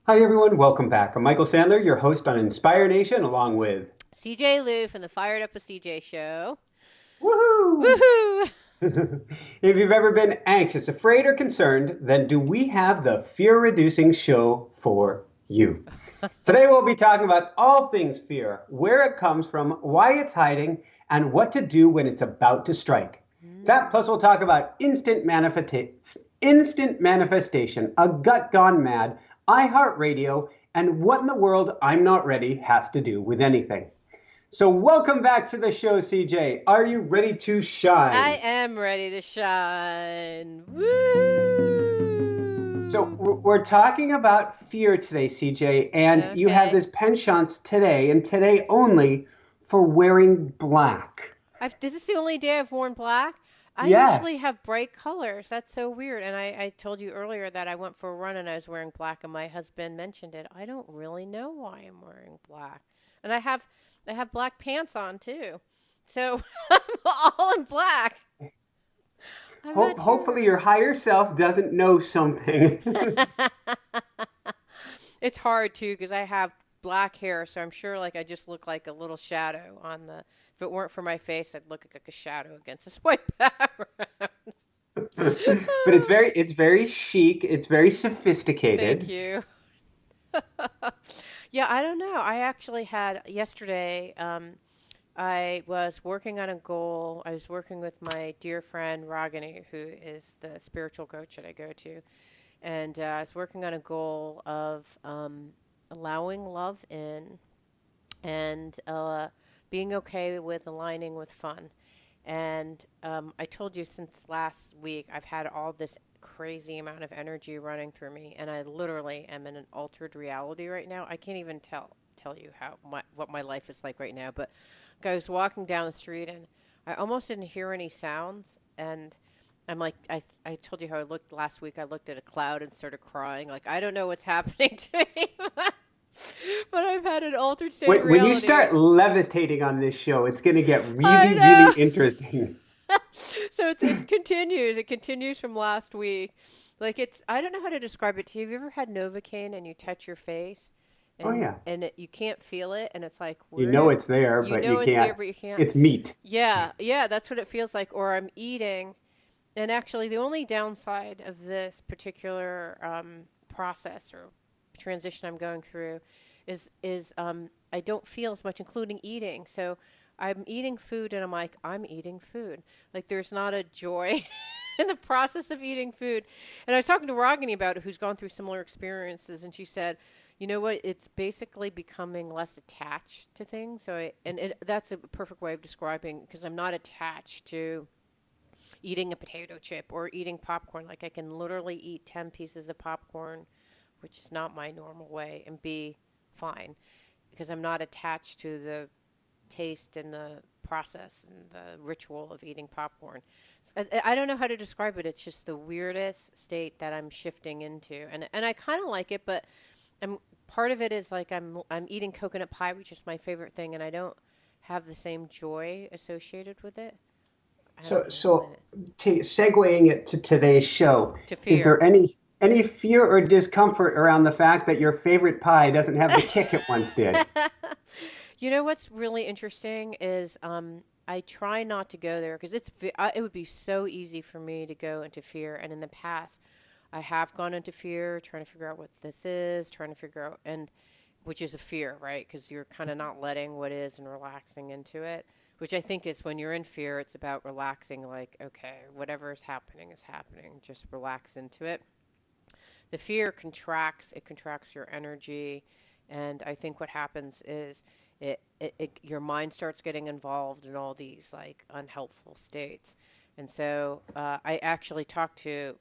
Hi, everyone. Welcome back. I'm Michael Sandler, your host on Inspire Nation, along with CJ Lou from the Fired Up with CJ show. Woohoo! Woohoo! If you've ever been anxious, afraid, or concerned, then do we have the fear reducing show for you? Today, we'll be talking about all things fear, where it comes from, why it's hiding, and what to do when it's about to strike. That plus, we'll talk about instant manifestation, a gut gone mad, iHeartRadio, and what in the world I'm not ready has to do with anything. So, welcome back to the show, CJ. Are you ready to I shine? am ready to shine. Woo! So, we're talking about fear today, CJ, and you have Okay. this penchant today and today only for wearing black. This is the only day I've worn black. I usually Yes. have bright colors. That's so weird. And I told you earlier that I went for a run and I was wearing black, and my husband mentioned it. I don't really know why I'm wearing black. And I have black pants on too. So I'm all in black. I'm not Hopefully, sure. your higher self doesn't know something. It's hard too because I have black hair, so I'm sure like I just look like a little shadow on the. If it weren't for my face, I'd look like a shadow against this white background. But it's very chic, it's very Thank sophisticated. you. Yeah, I don't know. I actually had yesterday. I was working on a goal. I was working with my dear friend Ragini, who is the spiritual coach that I go to, and I was working on a goal of allowing love in and being okay with aligning with fun. And I told you since last week, I've had all this crazy amount of energy running through me, and I literally am in an altered reality right now. I can't even tell you what my life is like right now. But I was walking down the street, and I almost didn't hear any sounds, and I'm like, I told you how I looked last week. I looked at a cloud and started crying. Like, I don't know what's happening to me, but I've had an altered state of When you reality. start levitating on this show, it's going to get I really, really know. interesting. So it continues. It continues from last week. Like I don't know how to describe it to you. Have you ever had Novocaine and you touch your face, Oh, and yeah. you can't feel it, and it's like You where know did it's there, you but know you it's there, can't. but you can't. It's meat. Yeah, yeah, that's what it feels like. Or I'm eating, and actually the only downside of this particular process or transition I'm going through is I don't feel as much, including eating. So I'm eating food, and I'm like, I'm eating food. Like there's not a joy in the process of eating food. And I was talking to Ragini about it, who's gone through similar experiences, and she said, you know what? It's basically becoming less attached to things. That's a perfect way of describing because I'm not attached to eating a potato chip or eating popcorn. Like I can literally eat 10 pieces of popcorn, which is not my normal way, and be fine because I'm not attached to the taste and the process and the ritual of eating popcorn. I don't know how to describe it. It's just the weirdest state that I'm shifting into, and I kind of like it, but I'm part of it is like I'm eating coconut pie, which is my favorite thing, and I don't have the same joy associated with it. I don't know So, how to explain so it. segueing it to today's show, To is there fear. any fear or discomfort around the fact that your favorite pie doesn't have the kick it once did? You know what's really interesting is I try not to go there because it would be so easy for me to go into fear. And in the past, I have gone into fear, trying to figure out what this is, trying to figure out, and which is a fear, right? Because you're kind of not letting what is and relaxing into it. Which I think is when you're in fear, it's about relaxing. Like, okay, whatever is happening is happening. Just relax into it. The fear contracts. It contracts your energy, and I think what happens is your mind starts getting involved in all these like unhelpful states. And so I actually talked to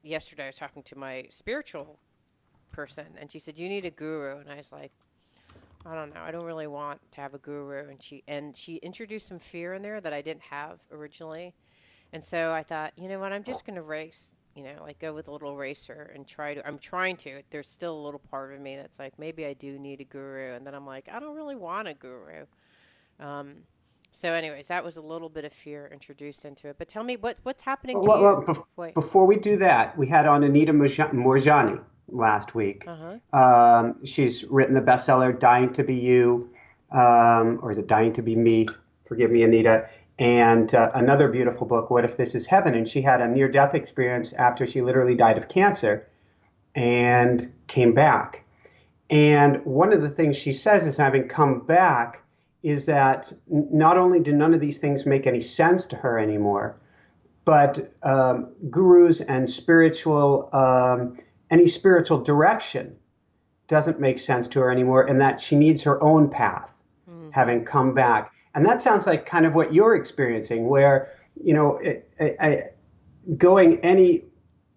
yesterday. I was talking to my spiritual person, and she said you need a guru, and I was like, I don't know. I don't really want to have a guru, and she introduced some fear in there that I didn't have originally. And so I thought, you know what? I'm just going to race, like go with a little racer and I'm trying to. There's still a little part of me that's like, maybe I do need a guru. And then I'm like, I don't really want a guru. Um, so, anyways, that was a little bit of fear introduced into it. But tell me, what's happening Well, to you? Wait. before we do that, we had on Anita Morjani. last week. Uh-huh. She's written the bestseller Dying to Be You, or is it Dying to Be Me? Forgive me, Anita. And another beautiful book, What If This Is Heaven? And she had a near-death experience after she literally died of cancer and came back. And one of the things she says is having come back is that not only do none of these things make any sense to her anymore, but gurus and any spiritual direction doesn't make sense to her anymore, and that she needs her own path, Mm-hmm. having come back. And that sounds like kind of what you're experiencing, where, going any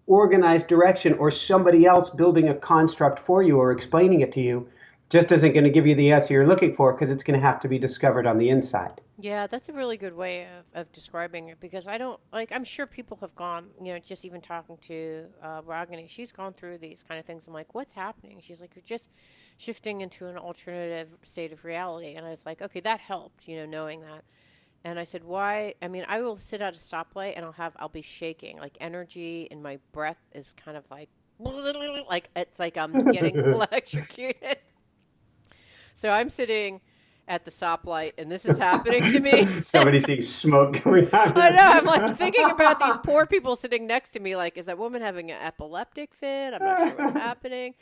organized direction or somebody else building a construct for you or explaining it to you just isn't going to give you the answer you're looking for because it's going to have to be discovered on the inside. Yeah, that's a really good way of describing it because I don't like, I'm sure people have gone, just even talking to Ragini, she's gone through these kind of things. I'm like, what's happening? She's like, you're just shifting into an alternative state of reality. And I was like, okay, that helped, knowing that. And I said, why? I mean, I will sit at a stoplight and I'll be shaking. Like energy in my breath is kind of like it's like I'm getting electrocuted. So I'm sitting at the stoplight and this is happening to me. Somebody sees smoke coming out I of know. I'm like thinking about these poor people sitting next to me. Like, is that woman having an epileptic fit? I'm not sure what's happening.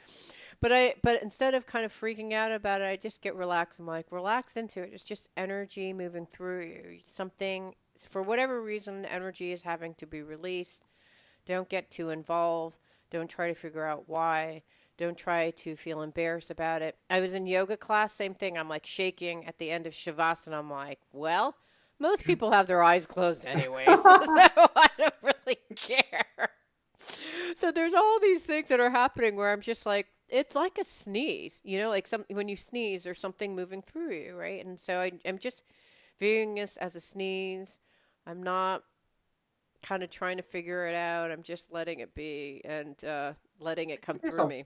But instead of kind of freaking out about it, I just get relaxed. I'm like, relax into it. It's just energy moving through you. Something, for whatever reason, energy is having to be released. Don't get too involved. Don't try to figure out why. Don't try to feel embarrassed about it. I was in yoga class, same thing. I'm like shaking at the end of Shavasana. I'm like, well, most people have their eyes closed anyways, so I don't really care. So there's all these things that are happening where I'm just like, it's like a sneeze, like when you sneeze, there's something moving through you, right? And so I'm just viewing this as a sneeze. I'm not kind of trying to figure it out. I'm just letting it be and letting it come there's through a me.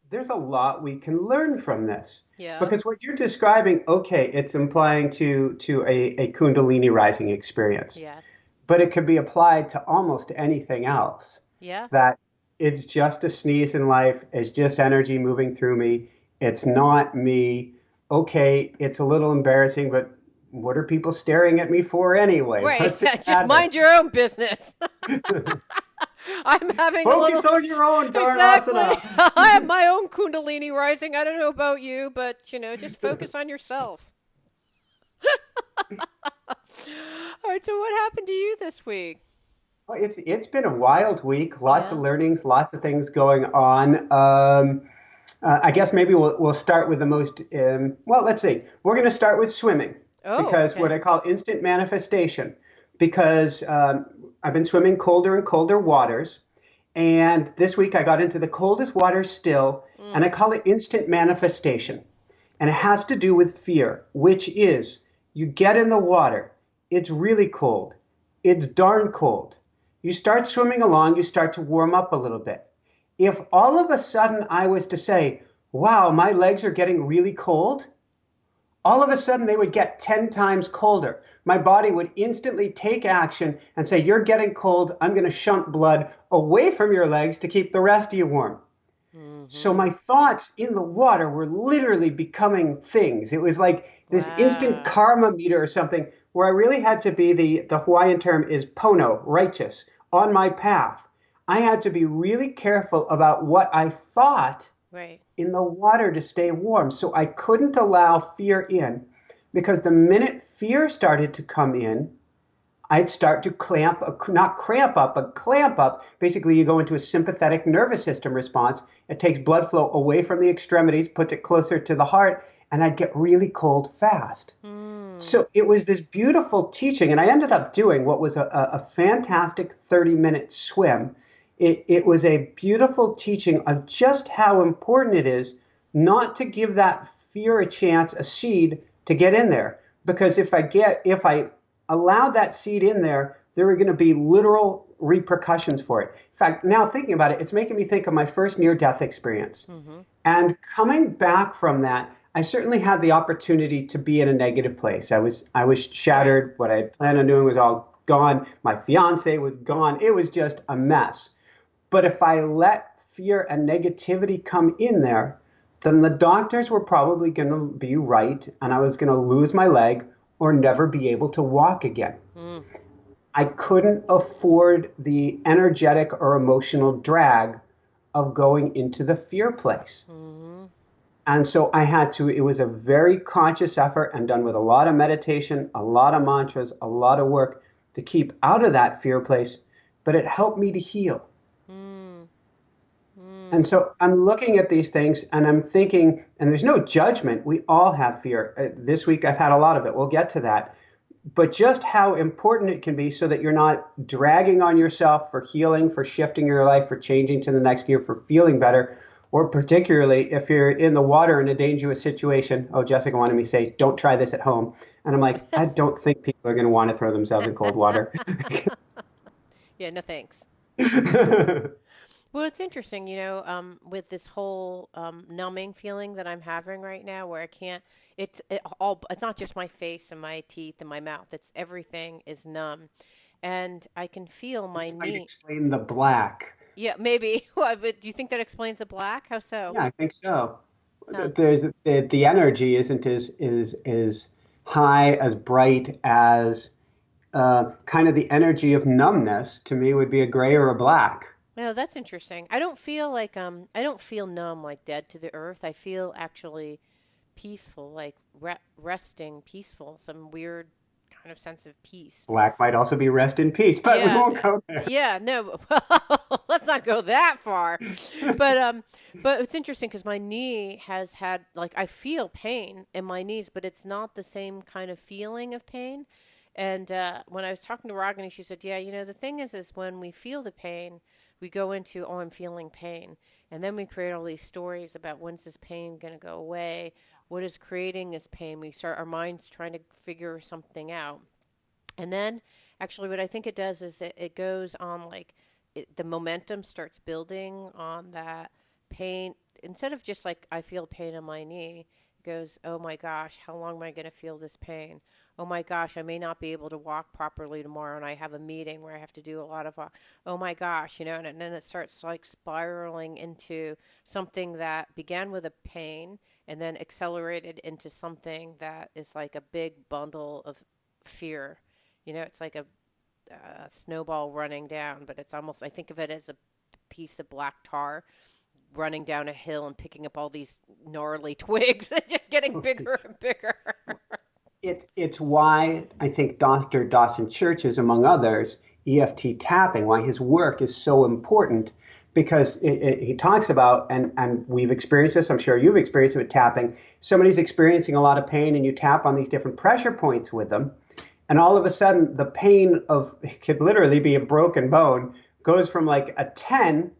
there's a lot we can learn from this Yeah. because what you're describing, okay, it's implying to a Kundalini rising experience, Yes. but it could be applied to almost anything else. Yeah. That it's just a sneeze in life, it's just energy moving through me, it's not me. Okay, it's a little embarrassing, but what are people staring at me for anyway? Right. What's it Just matter? mind your own business. I'm having a little. Focus on your own Exactly. Dharmasana. I have my own Kundalini rising. I don't know about you, but, just focus on yourself. All right. So, what happened to you this week? Well, it's been a wild week. Lots of Yeah. learnings, lots of things going on. I guess maybe we'll start with the most. Well, let's see. We're going to start with swimming Oh, because what okay. I call instant manifestation. Because I've been swimming colder and colder waters, and this week I got into the coldest water still, and I Mm. call it instant manifestation. And it has to do with fear, which is you get in the water, it's really cold, it's darn cold. You start swimming along, you start to warm up a little bit. If all of a sudden I was to say, wow, my legs are getting really cold, all of a sudden they would get 10 times colder. My body would instantly take action and say, you're getting cold, I'm going to shunt blood away from your legs to keep the rest of you warm. So Mm-hmm. my thoughts in the water were literally becoming things. It was like this instant Wow. karma meter or something where I really had to be the Hawaiian term is pono, righteous, on my path. I had to be really careful about what I thought Right. in the water to stay warm. So I couldn't allow fear in because the minute fear started to come in, I'd start to not cramp up, but clamp up. Basically, you go into a sympathetic nervous system response. It takes blood flow away from the extremities, puts it closer to the heart, and I'd get really cold fast. Mm. So it was this beautiful teaching, and I ended up doing what was a fantastic 30-minute swim. It was a beautiful teaching of just how important it is not to give that fear a chance, a seed to get in there. Because if I allowed that seed in there, there were going to be literal repercussions for it. In fact, now thinking about it, it's making me think of my first near-death experience. Mm-hmm. And coming back from that, I certainly had the opportunity to be in a negative place. I was Right. shattered. What I had planned on doing was all gone. My fiance was gone. It was just a mess. But if I let fear and negativity come in there, then the doctors were probably going to be right, and I was going to lose my leg or never be able to walk again. Mm. I couldn't afford the energetic or emotional drag of going into the fear place. Mm-hmm. And so I had to, it was a very conscious effort and done with a lot of meditation, a lot of mantras, a lot of work to keep out of that fear place, but it helped me to heal. Mm. And Mm. so I'm looking at these things and I'm thinking, and there's no judgment. We all have fear. This week I've had a lot of it. We'll get to that. But just how important it can be so that you're not dragging on yourself for healing, for shifting your life, for changing to the next year, for feeling better, or particularly if you're in the water in a dangerous situation. Oh, Jessica wanted me to say, don't try this at home. And I'm like, I don't think people are going to want to throw themselves in cold water. Yeah, no thanks. Well, it's interesting, with this whole numbing feeling that I'm having right now, where I can't. It's not just my face and my teeth and my mouth. It's everything is numb, and I can feel my This might knee. explain the black. Yeah, maybe. What, but do you think that explains the black? How so? Yeah, I think so. Huh. There's the energy isn't as high, as bright as kind of the energy of numbness to me would be a gray or a black. No, that's interesting. I don't feel numb like dead to the earth. I feel actually peaceful, like resting, peaceful, some weird kind of sense of peace. Black might also be rest in peace, but we Yeah, won't go there. yeah, no, let's not go that far. But it's interesting because my knee has had like I feel pain in my knees, but it's not the same kind of feeling of pain. And when I was talking to Ragini, she said, "Yeah, the thing is when we feel the pain, we go into, oh, I'm feeling pain, and then we create all these stories about when's this pain going to go away, what is creating this pain. We start our minds trying to figure something out." And then, actually, what I think it does is it goes on like the momentum starts building on that pain. Instead of just like, I feel pain in my knee, it goes, oh my gosh, how long am I going to feel this pain? Oh my gosh, I may not be able to walk properly tomorrow and I have a meeting where I have to do a lot of walk. Oh my gosh, and then it starts like spiraling into something that began with a pain and then accelerated into something that is like a big bundle of fear. It's like a snowball running down, but it's almost, I think of it as a piece of black tar running down a hill and picking up all these gnarly twigs and just getting bigger and bigger. It's why I think Dr. Dawson Church's, among others, EFT tapping, why his work is so important, because he talks about, and we've experienced this, I'm sure you've experienced it with tapping, somebody's experiencing a lot of pain and you tap on these different pressure points with them, and all of a sudden the pain of, it could literally be a broken bone, goes from like a 10,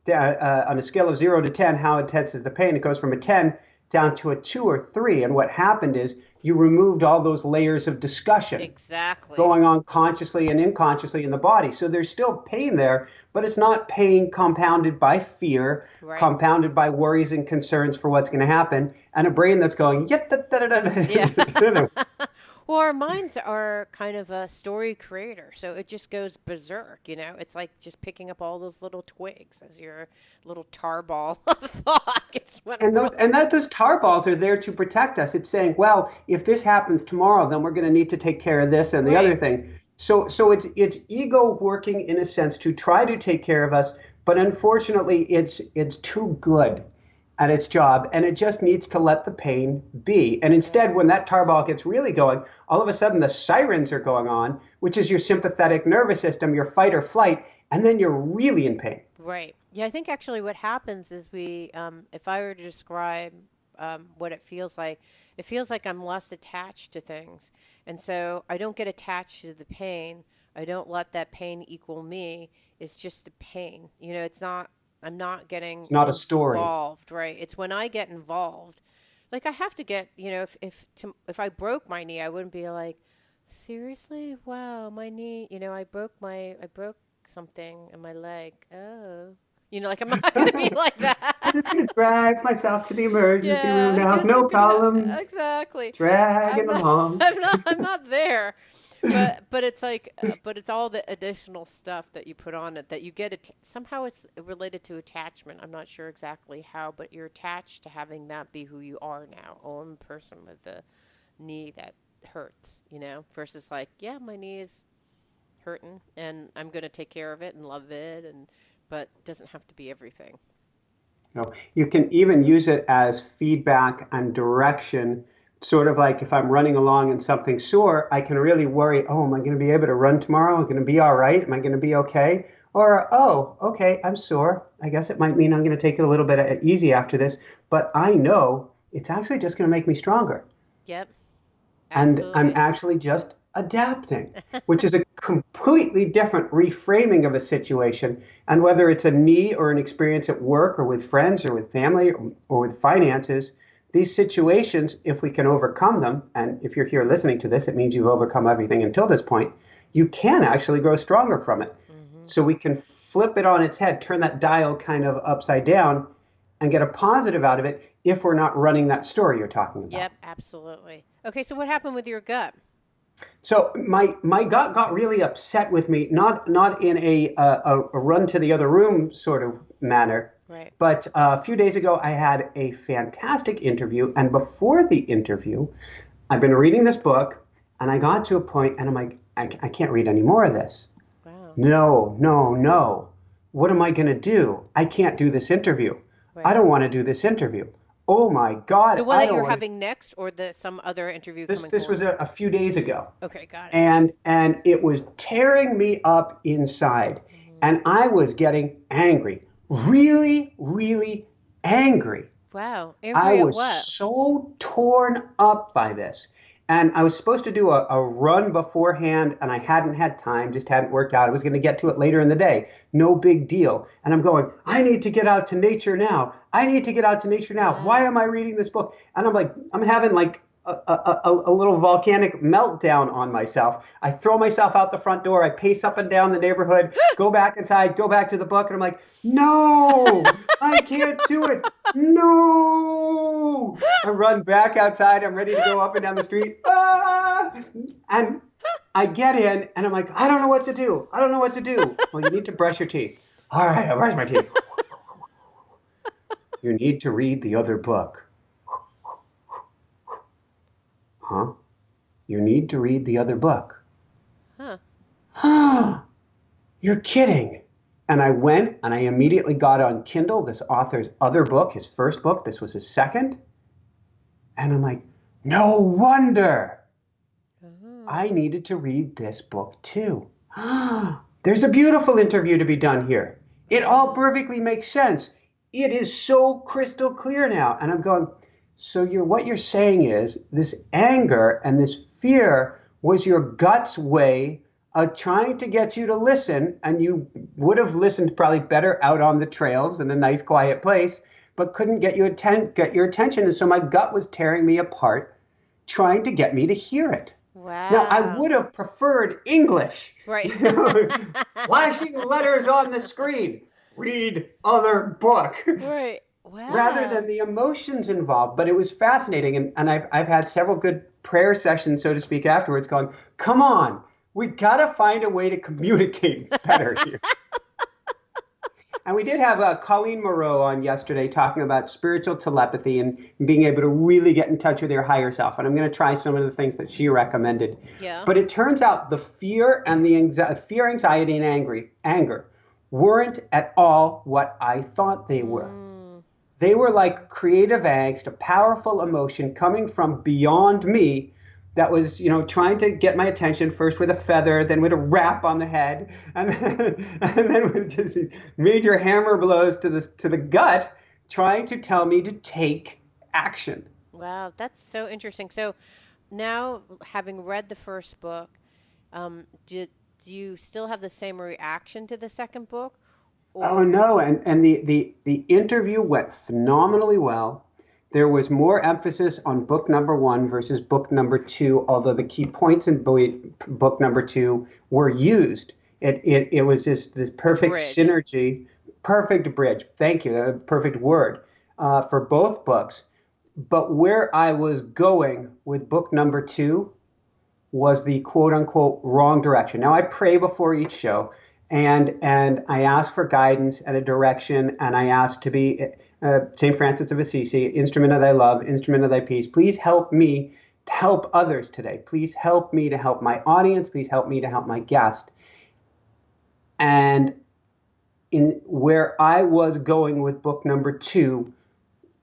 on a scale of 0 to 10, how intense is the pain? It goes from a 10 down to a 2 or 3. And what happened is you removed all those layers of discussion Exactly. going on consciously and unconsciously in the body. So there's still pain there, but it's not pain compounded by fear, Right. compounded by worries and concerns for what's going to happen, and a brain that's going, yep, da, da, da, Yeah. da, da. Well, our minds are kind of a story creator, so it just goes berserk, It's like just picking up all those little twigs as your little tar ball of thought gets went And that those tar balls are there to protect us. It's saying, well, if this happens tomorrow, then we're going to need to take care of this and the other right. thing. So it's ego working in a sense to try to take care of us, but unfortunately, it's too good at its job, and it just needs to let the pain be. And instead, when that tar ball gets really going, all of a sudden the sirens are going on, which is your sympathetic nervous system, your fight or flight, and then you're really in pain. Right. Yeah, I think actually what happens is if I were to describe what it feels like I'm less attached to things. And so I don't get attached to the pain. I don't let that pain equal me. It's just the pain. I'm not getting It's not a story. involved, right? It's when I get involved. Like I have to get, if I broke my knee, I wouldn't be like, seriously? Wow, my knee, I broke something in my leg. Oh. Like I'm not going to be like I'm that. just going to drag myself to the emergency room Yeah, I now. guess No I'm gonna problem. exactly. Dragging along. I'm not there. but it's like, but it's all the additional stuff that you put on it that you get it. Somehow it's related to attachment. I'm not sure exactly how, but you're attached to having that be who you are now. Oh, I'm a person with a knee that hurts, versus like, yeah, my knee is hurting and I'm going to take care of it and love it, but it doesn't have to be everything. You can even use it as feedback and direction. Sort of like if I'm running along and something's sore, I can really worry, oh, am I going to be able to run tomorrow? Am I going to be all right? Am I going to be okay? Or, oh, okay, I'm sore. I guess it might mean I'm going to take it a little bit easy after this, but I know it's actually just going to make me stronger. Yep, And I'm absolutely. actually just adapting, which is a completely different reframing of a situation. And whether it's a knee or an experience at work or with friends or with family or with finances, these situations, if we can overcome them, and if you're here listening to this, it means you've overcome everything until this point, you can actually grow stronger from it. Hmm. So we can flip it on its head, turn that dial kind of upside down, and get a positive out of it if we're not running that story you're talking about. Yep, absolutely. Okay, so what happened with your gut? So my gut got really upset with me, not in a run to the other room sort of manner, Right. but a few days ago I had a fantastic interview, and before the interview, I've been reading this book, and I got to a point, and I'm like, I can't read any more of this. Wow. No, no, no. What am I going to do? I can't do this interview. I Right. don't want to do this interview. Oh my The God, one I that don't you're want to. having next, or the some other interview coming This forward? was a few days ago. Okay, got it. And it was tearing me up inside, Hmm. and I was getting angry, really, really angry. Wow. I Angry at was what? so torn up by this. And I was supposed to do a run beforehand, and I hadn't had time, just hadn't worked out. I was going to get to it later in the day. No big deal. And I'm going, I need to get out to nature now. I need to get out to nature now. Why Wow. am I reading this book? And I'm like, I'm having like a little volcanic meltdown on myself. I throw myself out the front door. I pace up and down the neighborhood, go back inside, go back to the book. And I'm like, no, I can't do it. No. I run back outside. I'm ready to go up and down the street. Ah! And I get in and I'm like, I don't know what to do. I don't know what to do. Well, you need to brush your teeth. All right, I'll brush my teeth. You need to read the other book. Huh? You need to read the other book. Huh. You're kidding. And I went and I immediately got on Kindle this author's other book, his first book. This was his second. And I'm like, no wonder I Oh. needed to read this book too. There's a beautiful interview to be done here. It all Wow. perfectly makes sense. It is so crystal clear now. And I'm going, so what you're saying is this anger and this fear was your gut's way of trying to get you to listen, and you would have listened probably better out on the trails in a nice quiet place, but couldn't get your attention. And so my gut was tearing me apart, trying to get me to hear it. Now, I Wow. would have preferred English, Right. flashing letters on the screen, read other book, Right. rather than Wow. the emotions involved. But it was fascinating. And I've had several good prayer sessions, so to speak, afterwards going, come on, we got to find a way to communicate better here. And we did have Colleen Moreau on yesterday talking about spiritual telepathy and being able to really get in touch with your higher self. And I'm going to try some of the things that she recommended. Yeah. But it turns out the fear and the fear, anxiety, and anger weren't at all what I thought they were. Mm. They were Mm. like creative angst, a powerful emotion coming from beyond me that was, trying to get my attention first with a feather, then with a rap on the head, and then with just these major hammer blows to the gut, trying to tell me to take action. Wow, that's so interesting. So now, having read the first book, do you still have the same reaction to the second book? Oh Or no, and the interview went phenomenally well. There was more emphasis on book number one versus book number two, although the key points in book number two were used. It was this the perfect bridge? synergy, perfect bridge. Thank you, perfect word for both books. But where I was going with book number two was the quote unquote wrong direction. Now I pray before each show, and I ask for guidance and a direction, and I ask to be St. Francis of Assisi, instrument of thy love, instrument of thy peace. Please help me to help others today. Please help me to help my audience. Please help me to help my guest. And in where I was going with book number 2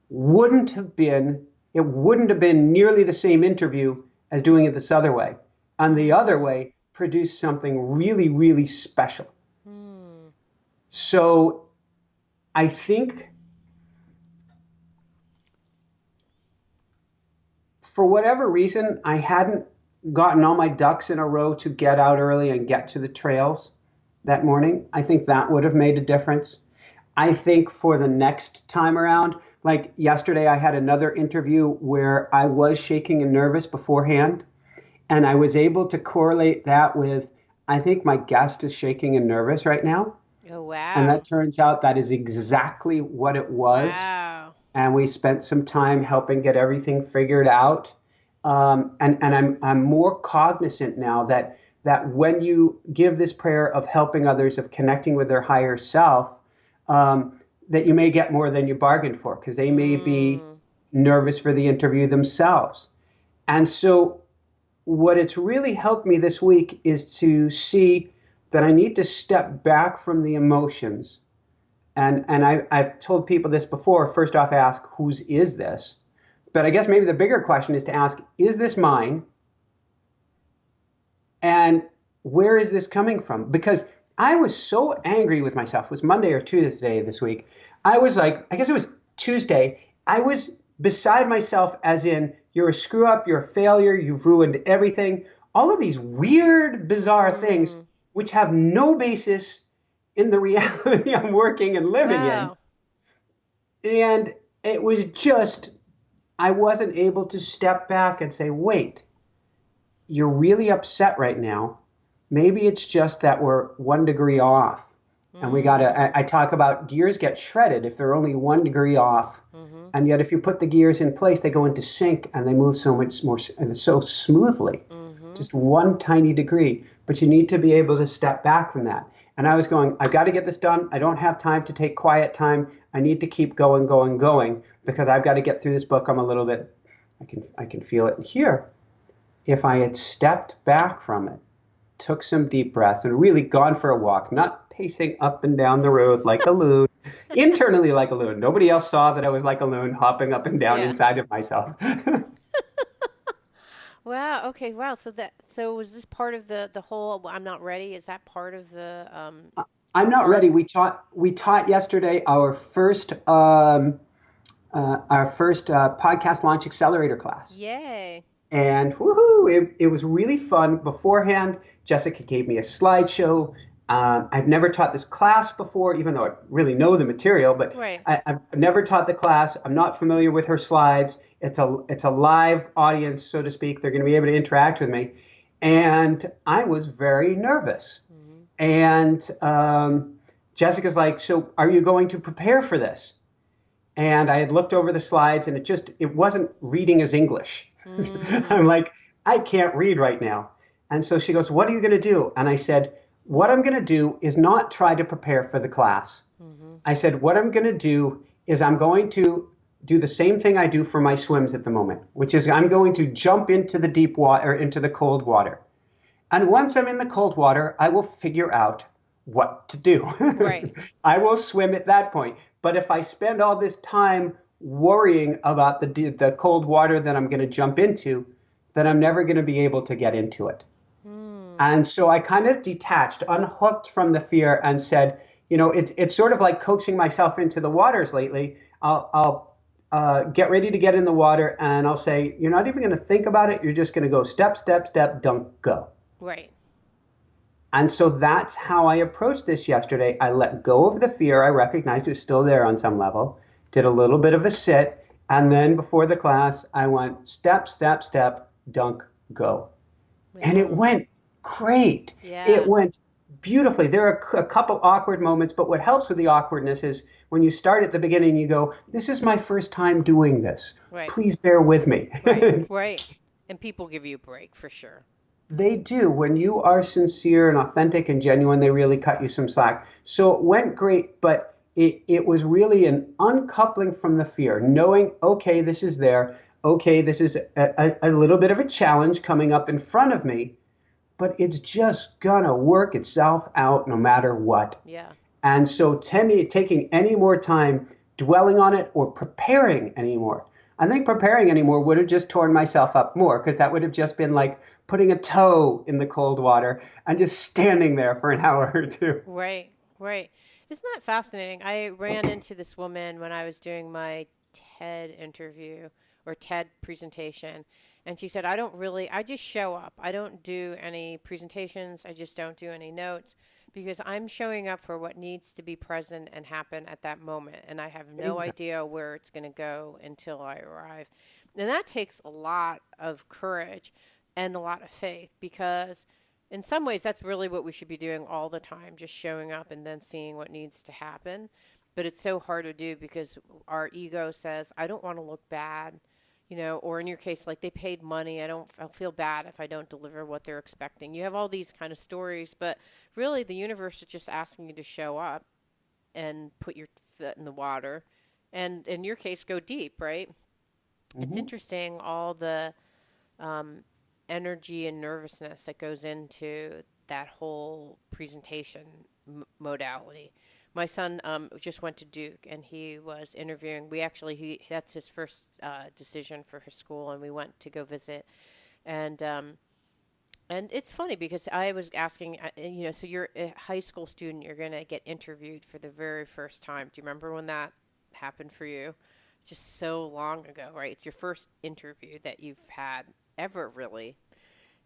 wouldn't have been nearly the same interview as doing it this other way. And the other way produced something really, really special. So I think for whatever reason, I hadn't gotten all my ducks in a row to get out early and get to the trails that morning. I think that would have made a difference. I think for the next time around, like yesterday, I had another interview where I was shaking and nervous beforehand, and I was able to correlate that with, I think my guest is shaking and nervous right now. Oh, wow. And that turns out that is exactly what it was. Wow. And we spent some time helping get everything figured out. And I'm more cognizant now that when you give this prayer of helping others, of connecting with their higher self, that you may get more than you bargained for, because they may be nervous for the interview themselves. And so what it's really helped me this week is to see that I need to step back from the emotions. And I've told people this before. First off, ask, whose is this? But I guess maybe the bigger question is to ask, is this mine? And where is this coming from? Because I was so angry with myself. It was Monday or Tuesday this week. I was like, I guess it was Tuesday. I was beside myself, as in, you're a screw up, you're a failure, you've ruined everything. All of these weird, bizarre things which have no basis in the reality I'm working and living in. And it was just, I wasn't able to step back and say, wait, you're really upset right now. Maybe it's just that we're 1 degree off. And we I talk about gears get shredded if they're only 1 degree off. And yet if you put the gears in place, they go into sync and they move so much more, and so smoothly. Just 1 tiny degree. But you need to be able to step back from that. And I was going, I've got to get this done. I don't have time to take quiet time. I need to keep going, because I've got to get through this book. I'm a little bit, I can feel it here. If I had stepped back from it, took some deep breaths, and really gone for a walk, not pacing up and down the road like a loon, internally like a loon. Nobody else saw that I was like a loon, hopping up and down inside of myself. Wow. Okay. Wow. So was this part of the whole I'm not ready? Is that part of the I'm not ready. We taught yesterday our first podcast launch accelerator class. Yay. And woohoo, it was really fun. Beforehand, Jessica gave me a slideshow. I've never taught this class before, even though I really know the material, but I've never taught the class. I'm not familiar with her slides. It's a live audience, so to speak. They're going to be able to interact with me. And I was very nervous. And Jessica's like, so are you going to prepare for this? And I had looked over the slides, and it wasn't reading as English. I'm like, I can't read right now. And so she goes, what are you going to do? And I said, what I'm going to do is not try to prepare for the class. I said, what I'm going to do is I'm going to do the same thing I do for my swims at the moment, which is I'm going to jump into the deep water, into the cold water. And once I'm in the cold water, I will figure out what to do. I will swim at that point. But if I spend all this time worrying about the cold water that I'm going to jump into, then I'm never going to be able to get into it. And so I kind of detached, unhooked from the fear, and said, it's sort of like coaching myself into the waters lately. I'll get ready to get in the water, and I'll say, you're not even going to think about it. You're just going to go step, step, step, dunk, go. Right. And so that's how I approached this yesterday. I let go of the fear. I recognized it was still there on some level. Did a little bit of a sit. And then before the class, I went step, step, step, dunk, go. Wow. And it went great. Yeah. It went beautifully. There are a couple awkward moments, but what helps with the awkwardness is when you start at the beginning, you go, this is my first time doing this. Please bear with me. Right. And people give you a break for sure. They do. When you are sincere and authentic and genuine, they really cut you some slack. So it went great, but it was really an uncoupling from the fear, knowing, okay, this is there. Okay, this is a little bit of a challenge coming up in front of me, but it's just gonna work itself out no matter what. Yeah. And so, taking any more time dwelling on it or preparing anymore, I think preparing anymore would have just torn myself up more because that would have just been like putting a toe in the cold water and just standing there for an hour or two. Right, right. Isn't that fascinating? I ran into this woman when I was doing my TED interview or TED presentation, and she said, I just show up. I don't do any presentations. I just don't do any notes because I'm showing up for what needs to be present and happen at that moment. And I have no idea where it's going to go until I arrive. And that takes a lot of courage and a lot of faith because in some ways that's really what we should be doing all the time, just showing up and then seeing what needs to happen. But it's so hard to do because our ego says, I don't want to look bad, or in your case, like they paid money. I'll feel bad if I don't deliver what they're expecting. You have all these kind of stories, but really the universe is just asking you to show up and put your foot in the water. And in your case, go deep, right? It's Hmm. interesting all the um, energy and nervousness that goes into that whole presentation modality. My son just went to Duke and he was interviewing. He that's his first decision for his school, and we went to go visit. And and it's funny because I was asking, so you're a high school student, you're going to get interviewed for the very first time. Do you remember when that happened for you? Just so long ago, right? It's your first interview that you've had ever, really.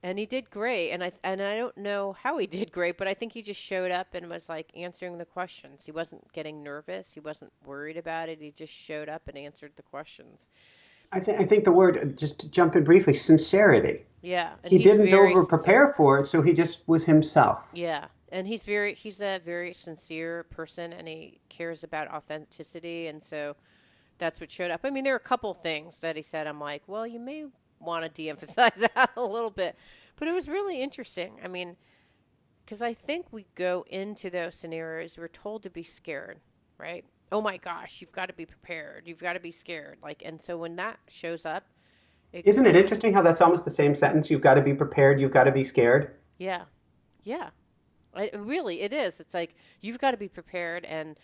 And he did great, and I don't know how he did great, but I think he just showed up and was like answering the questions. He wasn't getting nervous. He wasn't worried about it. He just showed up and answered the questions. I think the word, just to jump in briefly, sincerity. Yeah, and He he's didn't very over sincere. prepare for it, so he just was himself. Yeah, and he's a very sincere person, and he cares about authenticity, and so that's what showed up. I mean, there are a couple things that he said. I'm like, well, you may want to de-emphasize that a little bit, but it was really interesting. I mean, because I think we go into those scenarios, we're told to be scared, right? Oh my gosh, you've got to be prepared. You've got to be scared. Like, and so when that shows up, it Isn't it kind of, interesting how that's almost the same sentence? You've got to be prepared, you've got to be scared. yeah, yeah. Really, it is. It's like you've got to be prepared, and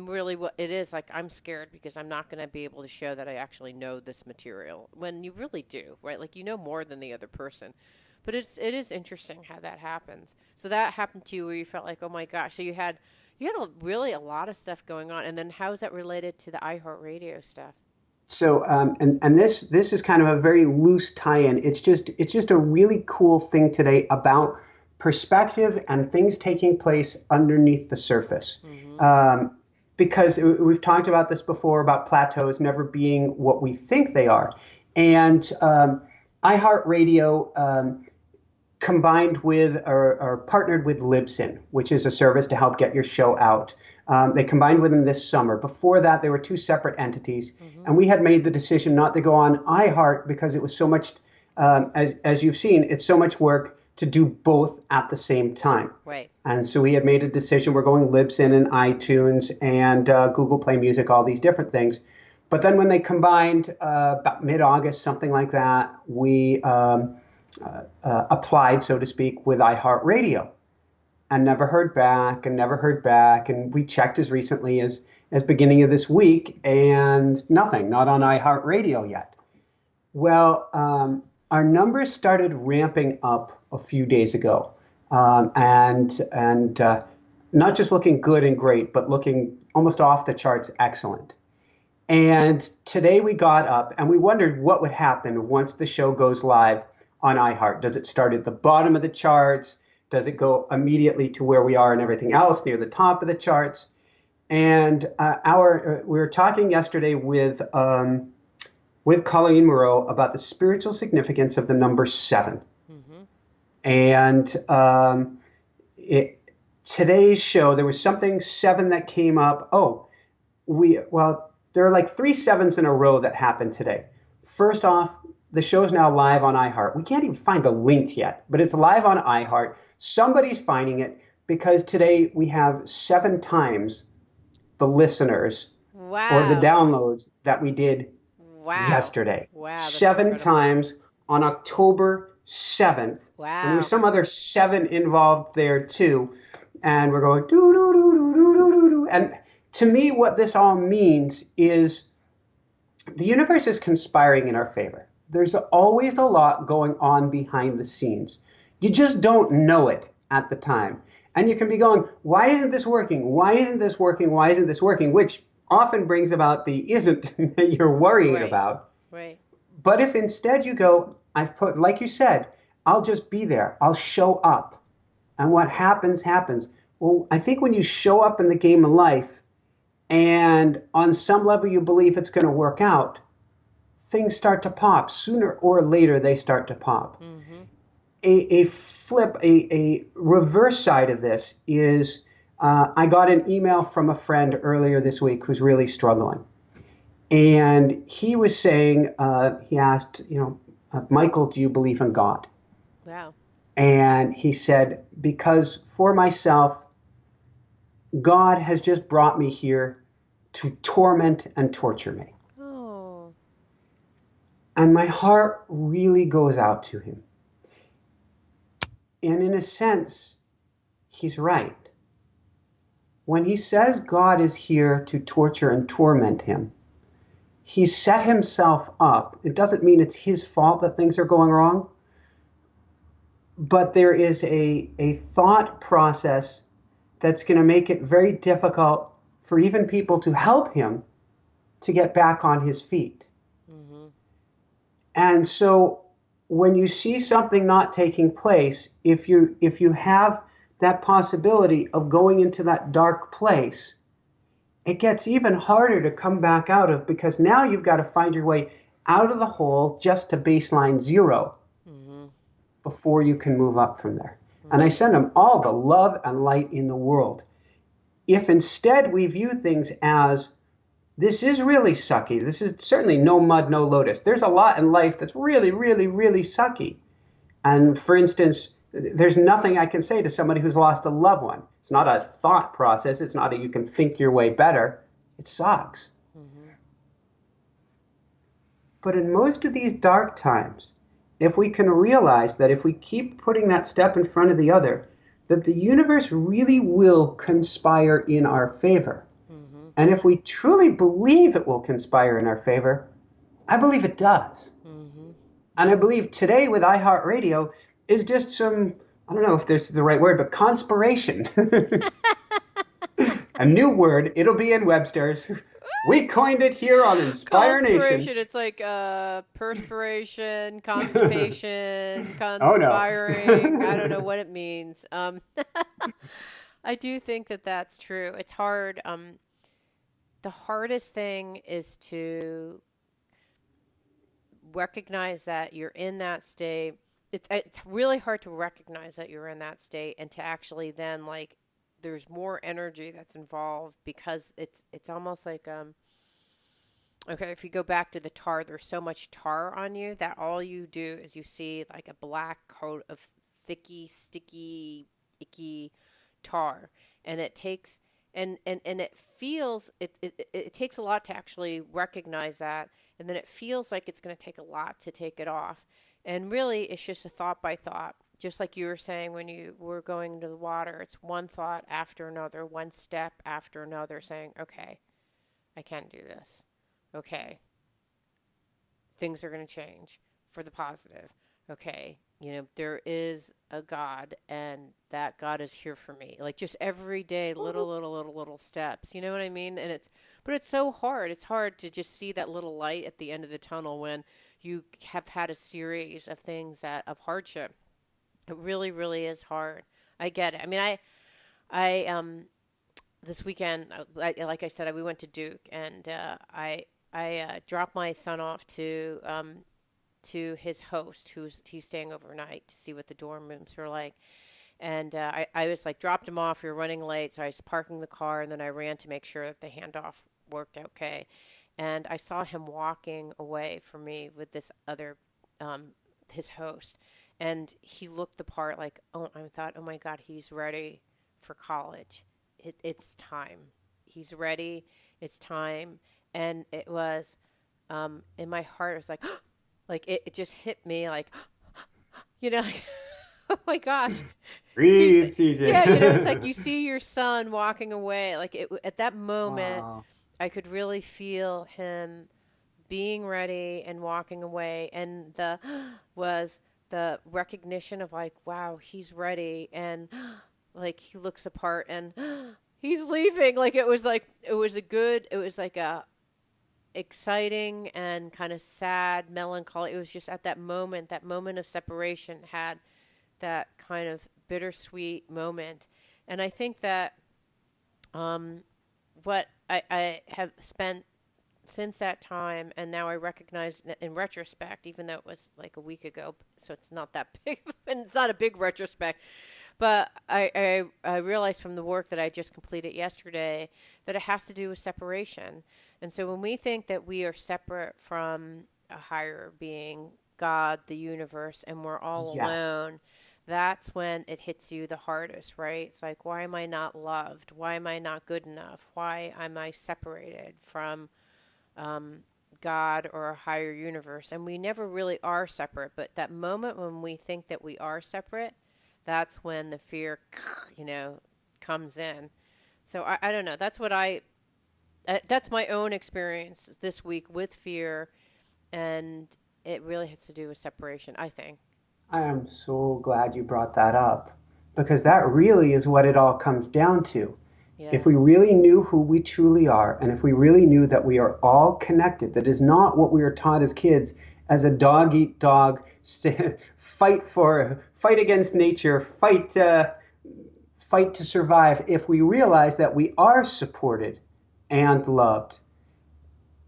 really, what it is like, I'm scared because I'm not going to be able to show that I actually know this material when you really do, right? Like you know more than the other person. But it is interesting how that happens. So that happened to you where you felt like, oh my gosh. So you had really a lot of stuff going on, and then how is that related to the iHeartRadio stuff? So, and this is kind of a very loose tie-in. It's just a really cool thing today about perspective and things taking place underneath the surface. Mm-hmm. Um, because we've talked about this before about plateaus never being what we think they are, and iHeartRadio combined with or partnered with Libsyn, which is a service to help get your show out. They combined with them this summer. Before that, they were two separate entities, Mm-hmm. and we had made the decision not to go on iHeart because it was so much, as you've seen, it's so much work to do both at the same time. Right. And so we had made a decision. We're going Libsyn and iTunes and Google Play Music, all these different things. But then when they combined about mid-August, something like that, we applied, so to speak, with iHeartRadio and never heard back and never heard back. And we checked as recently as beginning of this week and nothing, not on iHeartRadio yet. Well, our numbers started ramping up a few days ago, and not just looking good and great, but looking almost off the charts excellent. And today we got up and we wondered what would happen once the show goes live on iHeart. Does it start at the bottom of the charts? Does it go immediately to where we are and everything else near the top of the charts? And we were talking yesterday with Colleen Moreau about the spiritual significance of the number seven. Mm-hmm. And today's show, there was something seven that came up. Well, there are like three sevens in a row that happened today. First off, the show's now live on iHeart. We can't even find the link yet, but it's live on iHeart. Somebody's finding it because today we have 7 times the listeners or the Wow. downloads that we did Wow. yesterday. Wow, that's Seven incredible. times on October 7th. And there's Wow. some other seven involved there too. And we're going doo doo doo doo doo doo doo doo. And to me, what this all means is the universe is conspiring in our favor. There's always a lot going on behind the scenes. You just don't know it at the time. And you can be going, why isn't this working? Why isn't this working? Why isn't this working? Which often brings about the isn't that you're worrying Right. about. Right. But if instead you go, I've put, like you said, I'll just be there, I'll show up. And what happens, happens. Well, I think when you show up in the game of life and on some level you believe it's going to work out, things start to pop. Sooner or later, they start to pop. Mm-hmm. A reverse side of this is I got an email from a friend earlier this week who's really struggling. And he was saying, he asked, Michael, do you believe in God? Wow. And he said, because for myself, God has just brought me here to torment and torture me. Oh. And my heart really goes out to him. And in a sense, he's right. When he says God is here to torture and torment him, he's set himself up. It doesn't mean it's his fault that things are going wrong, but there is a thought process that's going to make it very difficult for even people to help him to get back on his feet. Mm-hmm. And so when you see something not taking place, if you have that possibility of going into that dark place, it gets even harder to come back out of because now you've got to find your way out of the hole just to baseline zero Mm-hmm. before you can move up from there. And I Mm-hmm. send them all the love and light in the world. If instead we view things as this is really sucky, this is certainly no mud, no lotus. There's a lot in life that's really, really, really sucky. And for instance, there's nothing I can say to somebody who's lost a loved one. It's not a thought process. It's not a you can think your way better. It sucks. Mm-hmm. But in most of these dark times, if we can realize that if we keep putting that step in front of the other, that the universe really will conspire in our favor. Mm-hmm. And if we truly believe it will conspire in our favor, I believe it does. Mm-hmm. And I Yeah. believe today with iHeartRadio is just some, I don't know if this is the right word, but conspiration. A new word. It'll be in Webster's. We coined it here on Inspire Nation. Conspiration. It's like perspiration, constipation, Oh no. conspiring. I don't know what it means. I do think that that's true. It's hard. The hardest thing is to recognize that you're in that state. It's really hard to recognize that you're in that state and to actually then like there's more energy that's involved because it's almost like okay, if you go back to the tar, there's so much tar on you that all you do is you see like a black coat of thicky, sticky, icky tar. And it takes and it feels it takes a lot to actually recognize that. And then it feels like it's going to take a lot to take it off. And really, it's just a thought by thought. Just like you were saying when you were going to the water, it's one thought after another, one step after another, saying, okay, I can do this. Okay, things are going to change for the positive. Okay, there is a God, and that God is here for me. Like just every day, little steps. You know what I mean? But it's so hard. It's hard to just see that little light at the end of the tunnel when you have had a series of things of hardship. It really, really is hard. I get it. I mean, I this weekend, like I said, we went to Duke, and I dropped my son off to his host, he's staying overnight to see what the dorm rooms were like. And I was like dropped him off. We were running late, so I was parking the car, and then I ran to make sure that the handoff worked okay. And I saw him walking away from me with this other um, his host, and he looked the part. Like, oh, I thought, oh my God, he's ready for college. It's time. He's ready. It's time. And it was in my heart. It was like, like it just hit me. Like, like, oh my gosh, he's Breathe, yeah. It's like CJ. you see your son walking away. Like at that moment, Wow. I could really feel him being ready and walking away, and the was the recognition of like, wow, he's ready, and like he looks apart and he's leaving. Like it was a good, it was like a exciting and kind of sad, melancholy. It was just at that moment of separation had that kind of bittersweet moment, and I think that what I have spent since that time, and now I recognize in retrospect, even though it was like a week ago, so it's not that big, and it's not a big retrospect, but I realized from the work that I just completed yesterday that it has to do with separation. And so when we think that we are separate from a higher being, God, the universe, and we're all Yes. alone, that's when it hits you the hardest, right? It's like, why am I not loved? Why am I not good enough? Why am I separated from God or a higher universe? And we never really are separate, but that moment when we think that we are separate, that's when the fear, comes in. So I don't know. That's my own experience this week with fear, and it really has to do with separation, I think. I am so glad you brought that up because that really is what it all comes down to. If Yeah. we really knew who we truly are, and if we really knew that we are all connected, that is not what we were taught as kids as a dog eat dog, fight against nature, fight to survive. If we realize that we are supported and loved,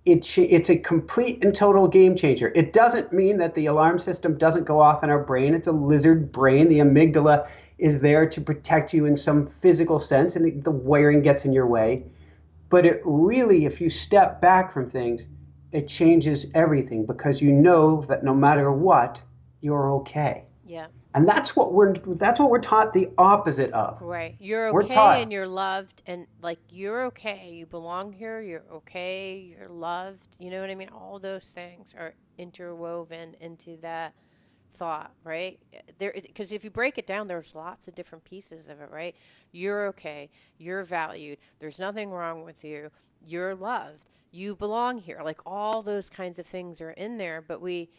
it's a complete and total game changer. It doesn't mean that the alarm system doesn't go off in our brain. It's a lizard brain. The amygdala is there to protect you in some physical sense, and the wiring gets in your way. But it really, if you step back from things, it changes everything because you know that no matter what, you're okay. Yeah. And that's what we're taught the opposite of. Right. You're We're okay and taught, you're loved, and like you're okay. You belong here. You're okay. You're loved. You know what I mean? All those things are interwoven into that thought, right? There, because if you break it down, there's lots of different pieces of it, right? You're okay. You're valued. There's nothing wrong with you. You're loved. You belong here. Like all those kinds of things are in there, but we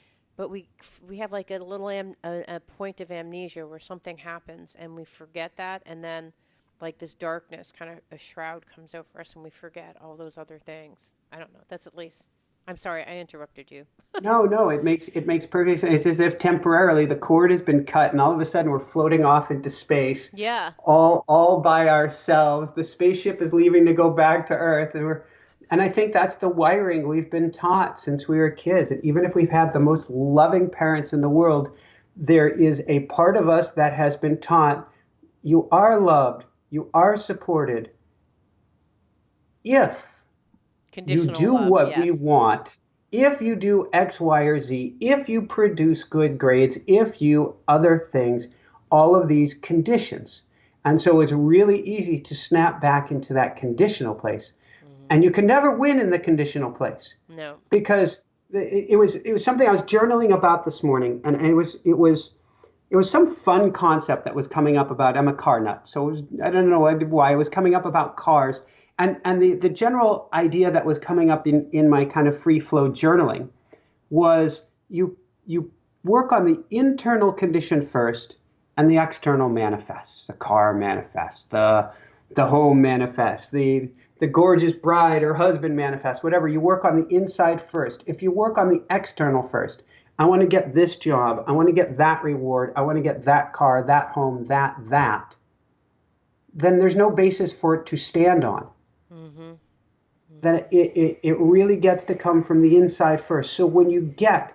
have like a little a point of amnesia where something happens and we forget that, and then like this darkness kind of a shroud comes over us and we forget all those other things. I don't know. That's at least. I'm sorry, I interrupted you. no, no, it makes perfect sense. It's as if temporarily the cord has been cut, and all of a sudden we're floating off into space, Yeah. all by ourselves. The spaceship is leaving to go back to Earth, and I think that's the wiring we've been taught since we were kids. And even if we've had the most loving parents in the world, there is a part of us that has been taught you are loved, you are supported if you Conditional do love, what we yes. want, if you do X, Y, or Z, if you produce good grades, if you other things, all of these conditions. And so it's really easy to snap back into that conditional place. Hmm. And you can never win in the conditional place No. because it was something I was journaling about this morning, and it was some fun concept that was coming up about. I'm a car nut, so I don't know why it was coming up about cars, and the general idea that was coming up in my kind of free flow journaling was you work on the internal condition first, and the external manifests. The car manifests, the home manifests, the gorgeous bride or husband manifests, whatever. You work on the inside first. If you work on the external first, I want to get this job. I want to get that reward. I want to get that car, that home, that. Then there's no basis for it to stand on. Hmm. Then Hmm. it really gets to come from the inside first. So when you get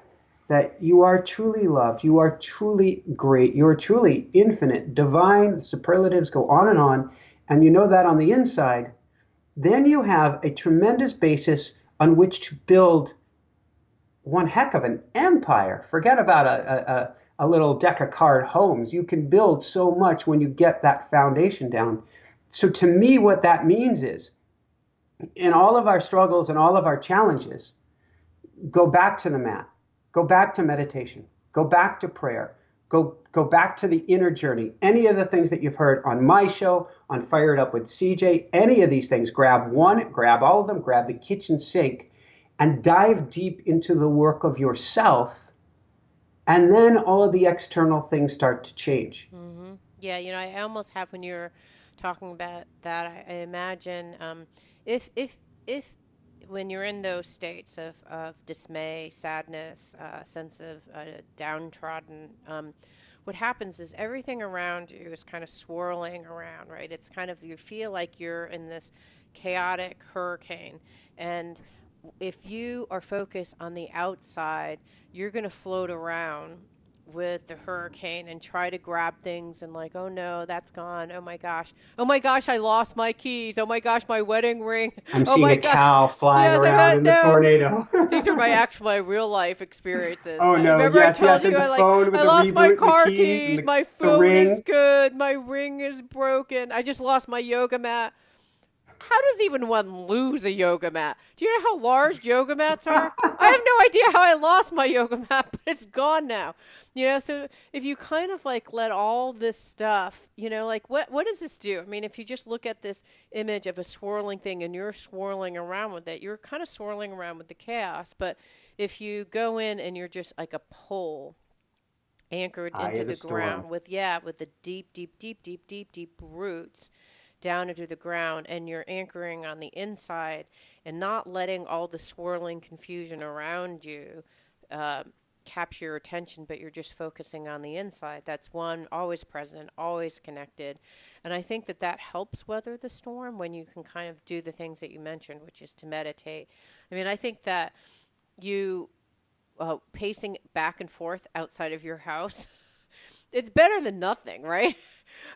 that you are truly loved, you are truly great, you are truly infinite, divine, the superlatives go on, and you know that on the inside, then you have a tremendous basis on which to build one heck of an empire. Forget about a little deck of card homes. You can build so much when you get that foundation down. So to me, what that means is in all of our struggles and all of our challenges, go back to the mat, go back to meditation, go back to prayer, go back to the inner journey. Any of the things that you've heard on my show, on Fire It Up with CJ, any of these things, grab one, grab all of them, grab the kitchen sink, and dive deep into the work of yourself. And then all of the external things start to change. Mm-hmm. Yeah, I almost have when you're talking about that, I imagine if when you're in those states of dismay, sadness, sense of downtrodden, what happens is everything around you is kind of swirling around, right? It's kind of, you feel like you're in this chaotic hurricane. And if you are focused on the outside, you're going to float around with the hurricane and try to grab things and like, oh no, that's gone. Oh my gosh, I lost my keys. Oh my gosh, my wedding ring. I'm Oh seeing my a gosh. cow flying around in the No. tornado. These are my real life experiences. Oh no, Remember yes, I told and you the phone with I the lost my reboot, car the keys, and my the phone is ring. good, my ring is broken. I just lost my yoga mat. How does even one lose a yoga mat? Do you know how large yoga mats are? I have no idea how I lost my yoga mat, but it's gone now. So if you kind of like let all this stuff, like what does this do? I mean, if you just look at this image of a swirling thing and you're swirling around with it, you're kind of swirling around with the chaos. But if you go in and you're just like a pole anchored Eye into of the the ground storm. with the deep roots down into the ground, and you're anchoring on the inside and not letting all the swirling confusion around you capture your attention, but you're just focusing on the inside. That's one, always present, always connected. And I think that helps weather the storm when you can kind of do the things that you mentioned, which is to meditate. I mean, I think that you pacing back and forth outside of your house, it's better than nothing, right?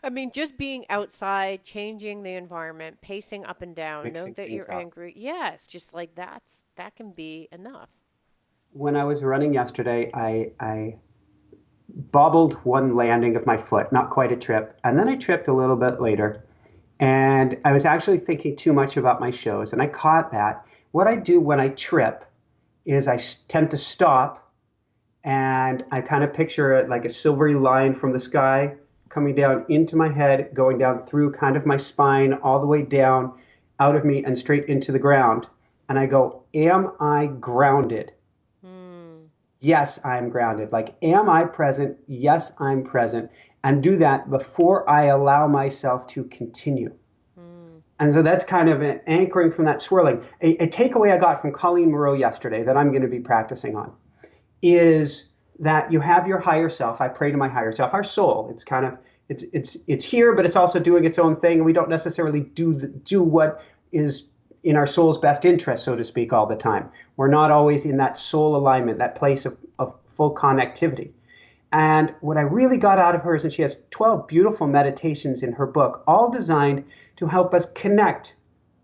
I mean, just being outside, changing the environment, pacing up and down, know Mixing that things you're up. angry. Yes, just like that can be enough. When I was running yesterday, I bobbled one landing of my foot, not quite a trip, and then I tripped a little bit later. And I was actually thinking too much about my shows, and I caught that. What I do when I trip is tend to stop, and I kind of picture it like a silvery line from the sky coming down into my head, going down through kind of my spine, all the way down out of me and straight into the ground. And I go, am I grounded? Hmm. Yes, I'm grounded. Like, am I present? Yes, I'm present. And do that before I allow myself to continue. Hmm. And so that's kind of an anchoring from that swirling. A takeaway I got from Colleen Moreau yesterday that I'm going to be practicing on is that you have your higher self. I pray to my higher self, our soul. It's kind of it's here, but it's also doing its own thing. And we don't necessarily do what is in our soul's best interest, so to speak, all the time. We're not always in that soul alignment, that place of full connectivity. And what I really got out of her is, and she has 12 beautiful meditations in her book, all designed to help us connect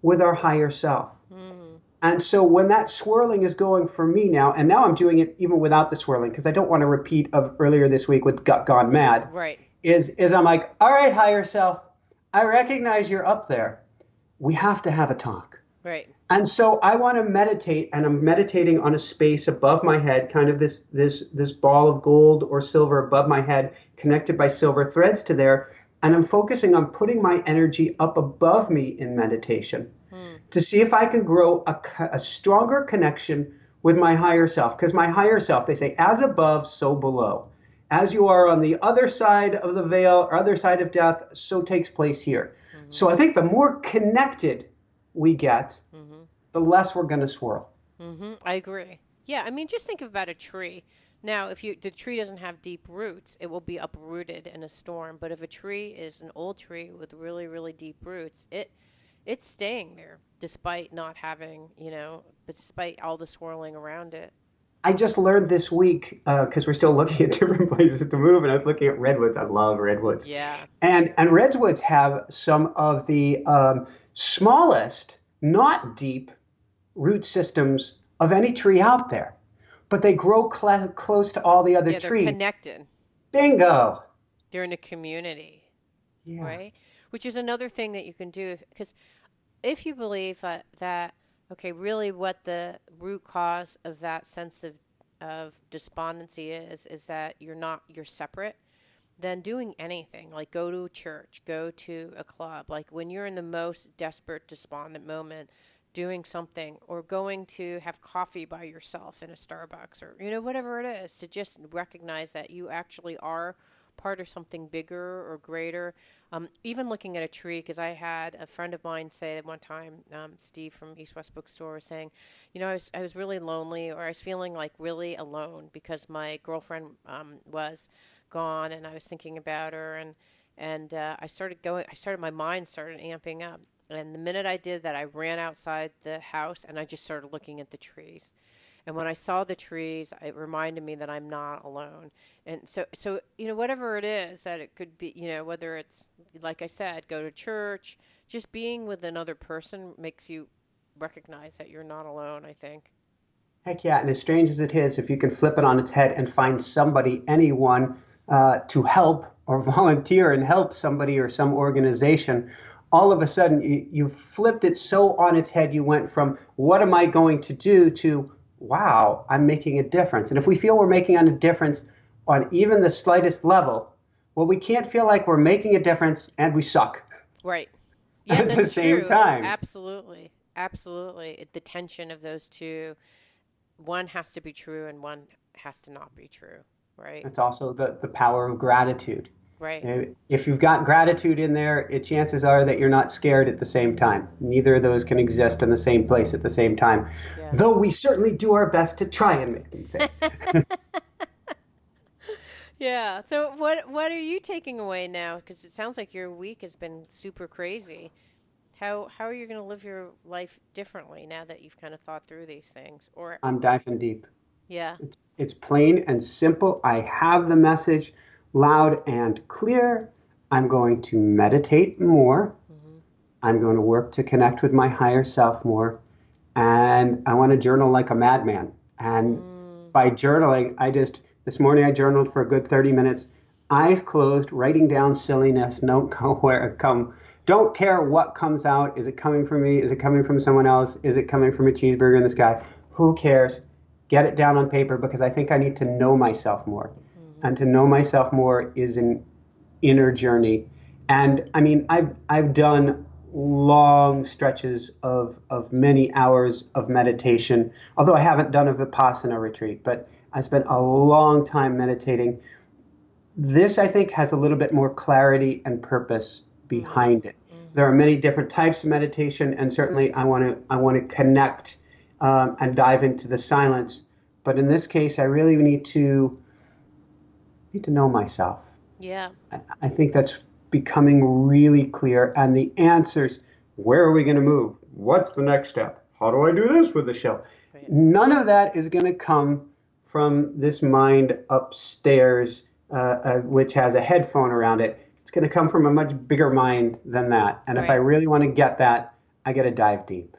with our higher self. Hmm. And so when that swirling is going for me now, and now I'm doing it even without the swirling, because I don't want to repeat of earlier this week with Gut Gone Mad, Right. is I'm like, all right, higher self, I recognize you're up there. We have to have a talk. Right. And so I want to meditate, and I'm meditating on a space above my head, kind of this ball of gold or silver above my head, connected by silver threads to there. And I'm focusing on putting my energy up above me in meditation Hmm. to see if I can grow a stronger connection with my higher self. Because my higher self, they say, as above, so below. As you are on the other side of the veil, or other side of death, so takes place here. Mm-hmm. So I think the more connected we get, Mm-hmm. the less we're going to swirl. Mm-hmm. I agree. Yeah, I mean, just think about a tree. Now, if the tree doesn't have deep roots, it will be uprooted in a storm. But if a tree is an old tree with really, really deep roots, it's staying there despite not having, despite all the swirling around it. I just learned this week, because we're still looking at different places to move, and I was looking at redwoods. I love redwoods. Yeah. And redwoods have some of the smallest, not deep root systems of any tree out there. but they grow close to all the other Yeah, they're trees. connected. Bingo. They're in a community, Yeah. right? Which is another thing that you can do because if you believe that okay, really what the root cause of that sense of despondency is that you're separate, then doing anything like go to a church, go to a club, like when you're in the most desperate, despondent moment, doing something or going to have coffee by yourself in a Starbucks or, whatever it is, to just recognize that you actually are part of something bigger or greater. Even looking at a tree, because I had a friend of mine say at one time, Steve from East West Bookstore was saying, I was really lonely or I was feeling like really alone because my girlfriend was gone and I was thinking about her and my mind started amping up. And the minute I did that, I ran outside the house and I just started looking at the trees. And when I saw the trees, it reminded me that I'm not alone. And so whatever it is that it could be, whether it's, like I said, go to church, just being with another person makes you recognize that you're not alone, I think. Heck yeah. And as strange as it is, if you can flip it on its head and find somebody, anyone, to help or volunteer and help somebody or some organization, all of a sudden you flipped it so on its head. You went from what am I going to do to wow, I'm making a difference. And if we feel we're making a difference on even the slightest level, well, we can't feel like we're making a difference and we suck Right. Yeah, at the that's same true. time. Absolutely. Absolutely. The tension of those two, one has to be true and one has to not be true, right? It's also the power of gratitude. Right. If you've got gratitude in there, chances are that you're not scared at the same time. Neither of those can exist in the same place at the same time, Yeah. though we certainly do our best to try and make them fit. Yeah. So what are you taking away now? Because it sounds like your week has been super crazy. How are you going to live your life differently now that you've kind of thought through these things? Or I'm diving deep. yeah. It's plain and simple. I have the message loud and clear. I'm going to meditate more. Hmm. I'm going to work to connect with my higher self more. And I want to journal like a madman. And Mm, by journaling, this morning I journaled for a good 30 minutes, eyes closed, writing down silliness, don't go where it come. Don't care what comes out. Is it coming from me? Is it coming from someone else? Is it coming from a cheeseburger in the sky? Who cares? Get it down on paper because I think I need to know myself more. hmm. And to know myself more is an inner journey. And I mean, I've done long stretches of many hours of meditation, although I haven't done a Vipassana retreat, but I spent a long time meditating. This, I think, has a little bit more clarity and purpose Hmm. behind it. There are Hmm. many different types of meditation, and certainly I want to connect and dive into the silence. But in this case, I really need to know myself. Yeah. I think that's becoming really clear. And the answers, where are we going to move? What's the next step? How do I do this with the show? Right. None of that is going to come from this mind upstairs, which has a headphone around it. It's going to come from a much bigger mind than that. And if I Right. really want to get that, I got to dive deep.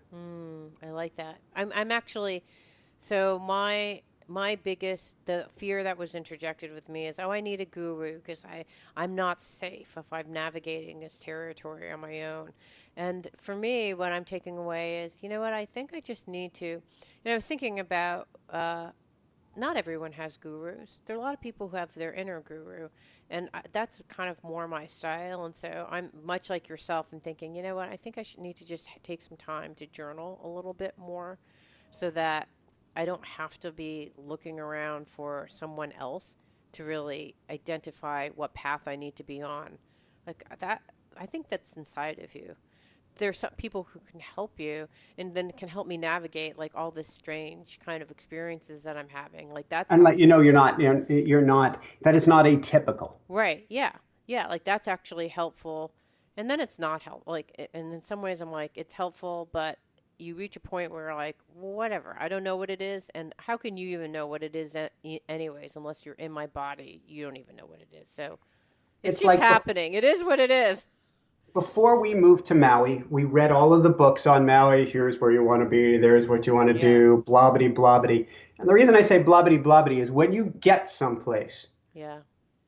I like that. I'm actually so my biggest the fear that was interjected with me is I need a guru because I'm not safe if I'm navigating this territory on my own. And for me, what I'm taking away is what I think I just need to. I was thinking about not everyone has gurus. There are a lot of people who have their inner guru, and that's kind of more my style. And so I'm much like yourself and thinking, what, I think I should need to just take some time to journal a little bit more so that I don't have to be looking around for someone else to really identify what path I need to be on. Like that, I think that's inside of you. There's some people who can help you and then can help me navigate like all this strange kind of experiences that I'm having. Like that's And let you know helpful. you're not, that is not atypical. Right. Yeah. Yeah. Like that's actually helpful. And then it's not helpful. And in some ways I'm like, it's helpful, but you reach a point where like, whatever, I don't know what it is. And how can you even know what it is anyways, unless you're in my body, you don't even know what it is. So it's It's just like the happening. It is what it is. before we moved to Maui, we read all of the books on Maui. Here's where you want to be. There's what you want to Yeah. do. Blobbity, blobbity. And the reason I say blobbity, blobbity is when you get someplace, Yeah.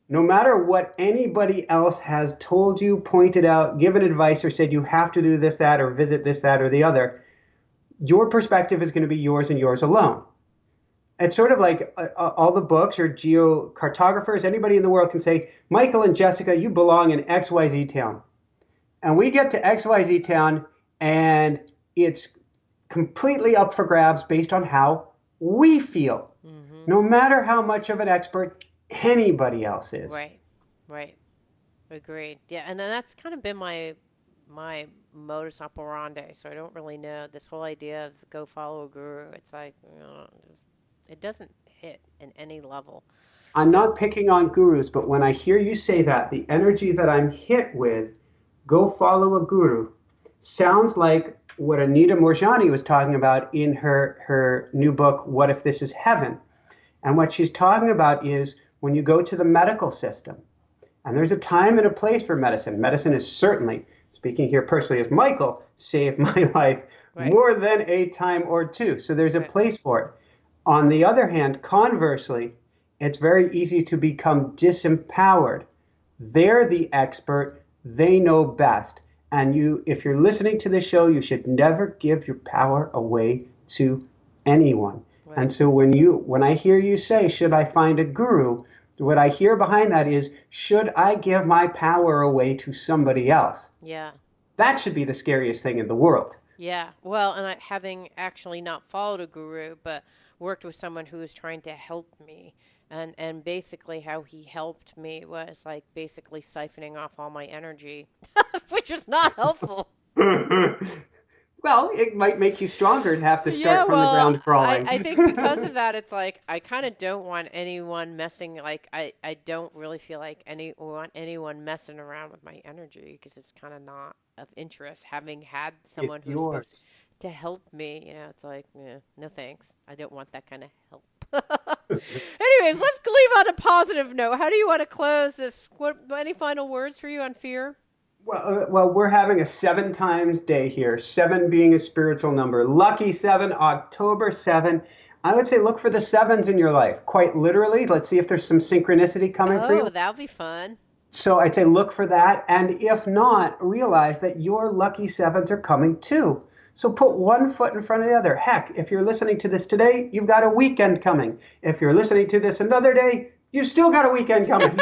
no matter what anybody else has told you, pointed out, given advice, or said you have to do this, that, or visit this, that, or the other, your perspective is going to be yours and yours alone. It's sort of like all the books or geocartographers, anybody in the world can say, Michael and Jessica, you belong in XYZ town. And we get to XYZ town and it's completely up for grabs based on how we feel. Mm-hmm. No matter how much of an expert anybody else is. Right. Right. Agreed. Yeah, and then that's kind of been my modus operandi. So I don't really know this whole idea of go follow a guru. It's like it doesn't hit in any level. I'm not picking on gurus, but when I hear you say that, the energy that I'm hit with, go follow a guru, sounds like what Anita Moorjani was talking about in her new book, What If This Is Heaven? And what she's talking about is when you go to the medical system, and there's a time and a place for medicine. Medicine is certainly, speaking here personally as Michael, saved my life more than a time or two. So there's a place for it. On the other hand, conversely, it's very easy to become disempowered. They're the expert. They know best. And if you're listening to this show, you should never give your power away to anyone. Right. And so when I hear you say, should I find a guru? What I hear behind that is, should I give my power away to somebody else? Yeah. That should be the scariest thing in the world. Yeah. Well, and having actually not followed a guru, but worked with someone who was trying to help me. And basically how he helped me was like basically siphoning off all my energy, which is not helpful. Well, it might make you stronger and have to start from the ground crawling. I think because of that, it's like I kind of don't want anyone messing. Like I don't really feel like want anyone messing around with my energy because it's kind of not of interest. Having had someone who's supposed to help me, it's like, no thanks. I don't want that kind of help. Anyways, let's leave on a positive note. How do you want to close this? Any final words for you on fear? Well, we're having a 7 times day here, 7 being a spiritual number. Lucky 7, October 7. I would say look for the 7s in your life, quite literally. Let's see if there's some synchronicity coming for you. Oh, that'll be fun. So I'd say look for that. And if not, realize that your lucky 7s are coming too. So put one foot in front of the other. Heck, if you're listening to this today, you've got a weekend coming. If you're listening to this another day, you've still got a weekend coming.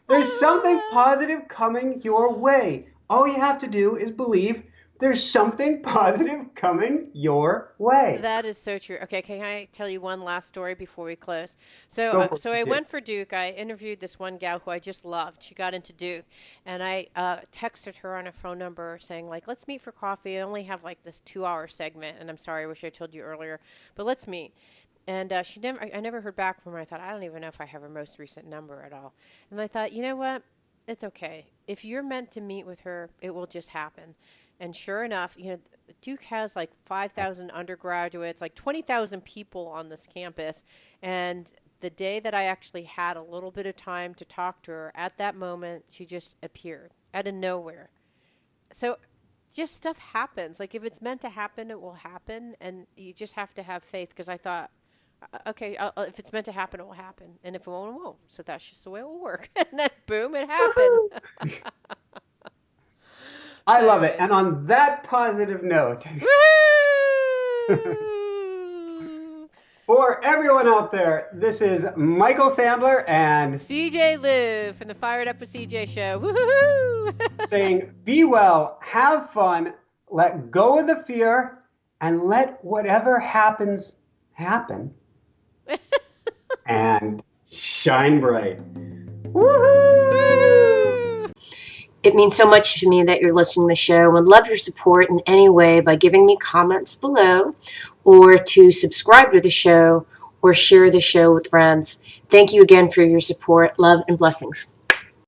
There's something positive coming your way. All you have to do is believe there's something positive coming your way. That is so true. Okay, can I tell you one last story before we close? So I went for Duke. I interviewed this one gal who I just loved. She got into Duke. And I texted her on a phone number saying, like, let's meet for coffee. I only have, like, this 2-hour segment. And I'm sorry, I wish I told you earlier. But let's meet. And I never heard back from her. I thought, I don't even know if I have her most recent number at all. And I thought, you know what? It's okay. If you're meant to meet with her, it will just happen. And sure enough, Duke has like 5,000 undergraduates, like 20,000 people on this campus. And the day that I actually had a little bit of time to talk to her, at that moment, she just appeared out of nowhere. So just stuff happens. Like if it's meant to happen, it will happen. And you just have to have faith, because I thought, okay, if it's meant to happen, it will happen. And if it won't, it won't. So that's just the way it will work. And then, boom, it happened. I love it. And on that positive note, for everyone out there, this is Michael Sandler and CJ Lou from the Fired Up with CJ show. Woo-hoo-hoo! Saying, be well, have fun, let go of the fear, and let whatever happens happen. And shine bright. Woohoo! It means so much to me that you're listening to the show, and would love your support in any way by giving me comments below, or to subscribe to the show, or share the show with friends. Thank you again for your support. Love and blessings.